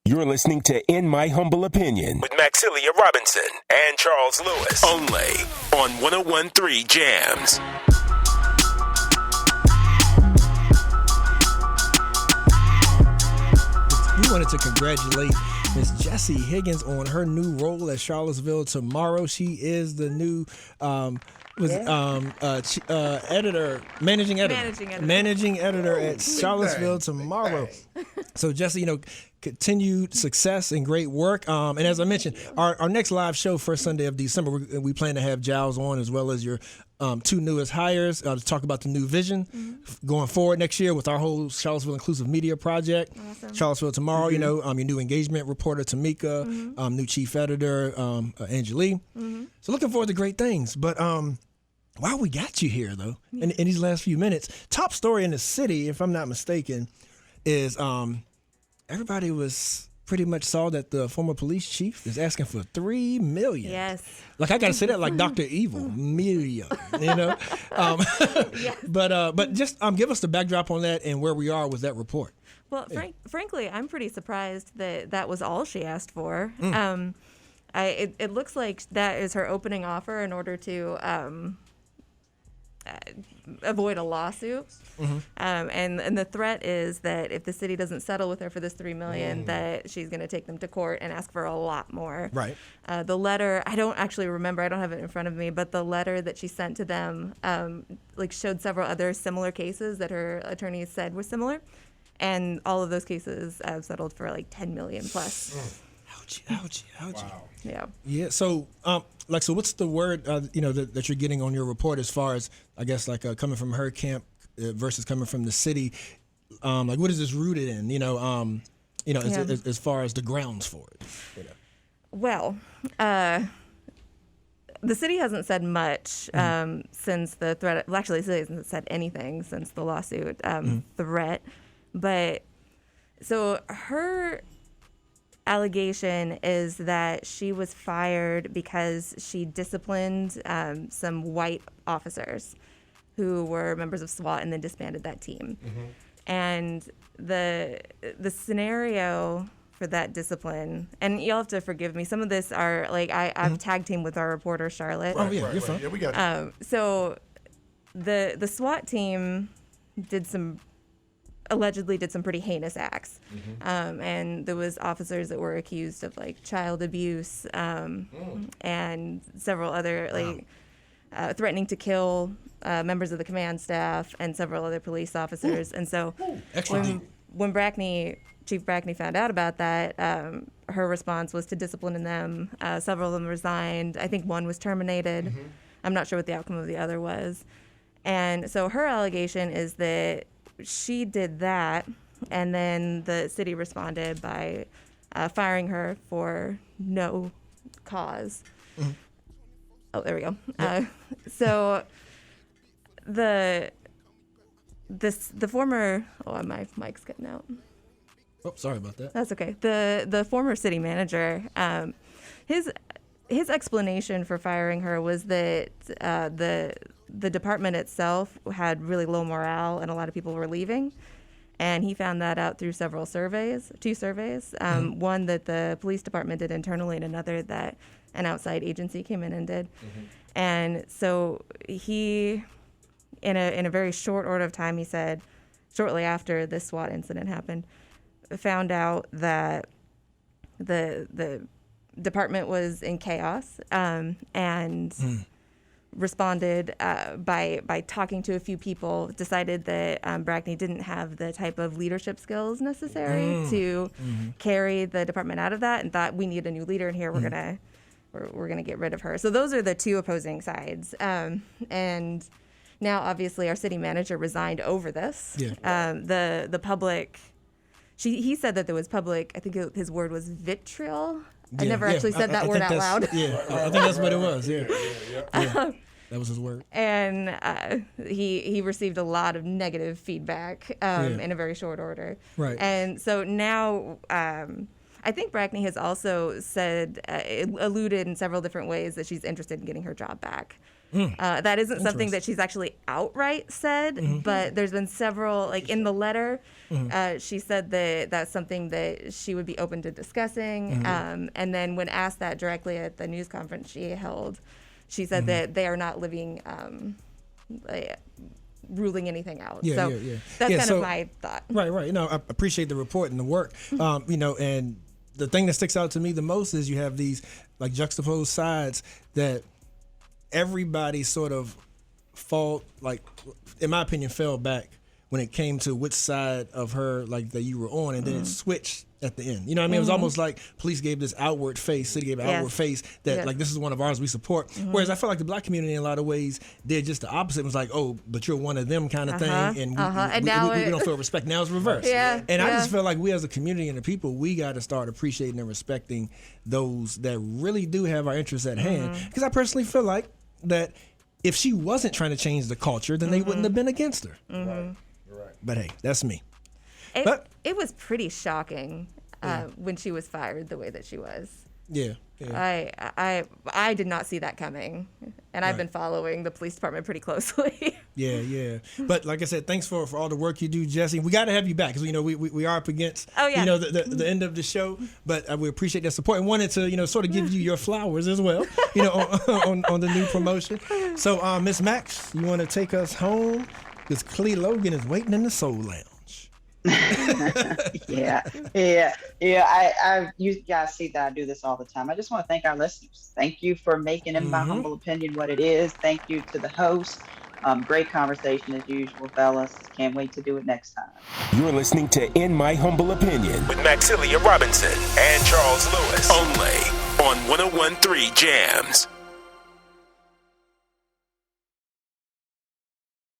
You're listening to In My Humble Opinion with Maxilia Robinson and Charles Lewis. Only on 101.3 Jams. We wanted to congratulate Miss Jessie Higgins on her new role at Charlottesville tomorrow. She is the new managing editor at Charlottesville tomorrow. So Jessie, continued success and great work. And as I mentioned, our next live show, first Sunday of December, we plan to have Giles on, as well as your two newest hires, to talk about the new vision going forward next year with our whole Charlottesville Inclusive Media Project. Awesome. Charlottesville tomorrow, your new engagement reporter, Tamika, new chief editor, Angelie. So looking forward to great things. But while we got you here, though, in these last few minutes, top story in the city, if I'm not mistaken, is everybody was pretty much saw that the former police chief is asking for $3 million. Yes. Like, I got to say that like Dr. Evil, million, Yes. But just give us the backdrop on that and where we are with that report. Well, frankly, I'm pretty surprised that was all she asked for. It looks like that is her opening offer in order to avoid a lawsuit. And the threat is that if the city doesn't settle with her for this $3 million, that she's going to take them to court and ask for a lot more. Right. The letter, I don't actually remember, I don't have it in front of me, but the letter that she sent to them showed several other similar cases that her attorneys said were similar, and all of those cases settled for like $10 million plus. Ouchie. Wow. Yeah. So, so what's the word, that you're getting on your report as far as, I guess, coming from her camp versus coming from the city? What is this rooted in? As far as the grounds for it. Well, the city hasn't said much since the threat. Well, actually, the city hasn't said anything since the lawsuit threat. But so her allegation is that she was fired because she disciplined some white officers who were members of SWAT and then disbanded that team. And the scenario for that discipline, and you'll have to forgive me, some of this are I've tag team with our reporter Charlotte. Oh yeah, you're fine. Yeah, we got you. So the SWAT team allegedly did some pretty heinous acts. And there was officers that were accused of child abuse and several other threatening to kill members of the command staff and several other police officers. And so when Chief Brackney found out about that, her response was to discipline them. Several of them resigned. I think one was terminated. I'm not sure what the outcome of the other was. And so her allegation is that she did that, and then the city responded by firing her for no cause. Oh, there we go. So the former my mic's cutting out. Oh, sorry about that. That's okay. The former city manager, his explanation for firing her was that the department itself had really low morale and a lot of people were leaving. And he found that out through two surveys, one that the police department did internally and another that an outside agency came in and did. And so he, in a very short order of time, he said, shortly after this SWAT incident happened, found out that the department was in chaos and responded by talking to a few people, decided that Brackney didn't have the type of leadership skills necessary to carry the department out of that, and thought we need a new leader in here. We're gonna get rid of her. So those are the two opposing sides. And now, obviously, our city manager resigned over this. The public. He said that there was public. I think his word was vitriol. I never actually said that word out loud. Yeah, I think that's what it was. Yeah. That was his word. And he received a lot of negative feedback in a very short order. Right. And so now I think Brackney has also said, alluded in several different ways that she's interested in getting her job back. That isn't something that she's actually outright said, but there's been several, like in the letter, she said that that's something that she would be open to discussing. And then when asked that directly at the news conference she held, she said that they are not living, ruling anything out. That's kind of my thought. Right. I appreciate the report and the work. And the thing that sticks out to me the most is you have these like juxtaposed sides that everybody sort of in my opinion, fell back when it came to which side of her like that you were on, and then it switched at the end. You know what I mean? It was almost like police gave this outward face, city gave an outward face that like this is one of ours we support. Whereas I feel like the black community in a lot of ways did just the opposite. It was like, oh, but you're one of them kind of thing, and we don't feel respect. Now it's reversed. I just feel like we as a community and the people, we got to start appreciating and respecting those that really do have our interests at hand. Because I personally feel like that if she wasn't trying to change the culture, then they wouldn't have been against her. Right. But hey, that's me. It was pretty shocking when she was fired the way that she was. Yeah. I did not see that coming, and I've been following the police department pretty closely. Yeah. But like I said, thanks for all the work you do, Jessie. We got to have you back because we are up against the end of the show. But we appreciate that support and wanted to sort of give you your flowers as well. On the new promotion. So Miss Max, you want to take us home because Clee Logan is waiting in the Soul Lounge. Yeah. You guys see that I do this all the time. I just want to thank our listeners. Thank you for making, in my humble opinion, what it is. Thank you to the host. Great conversation as usual, fellas. Can't wait to do it next time. You're listening to In My Humble Opinion with Maxilia Robinson and Charles Lewis, only on 101.3 Jams.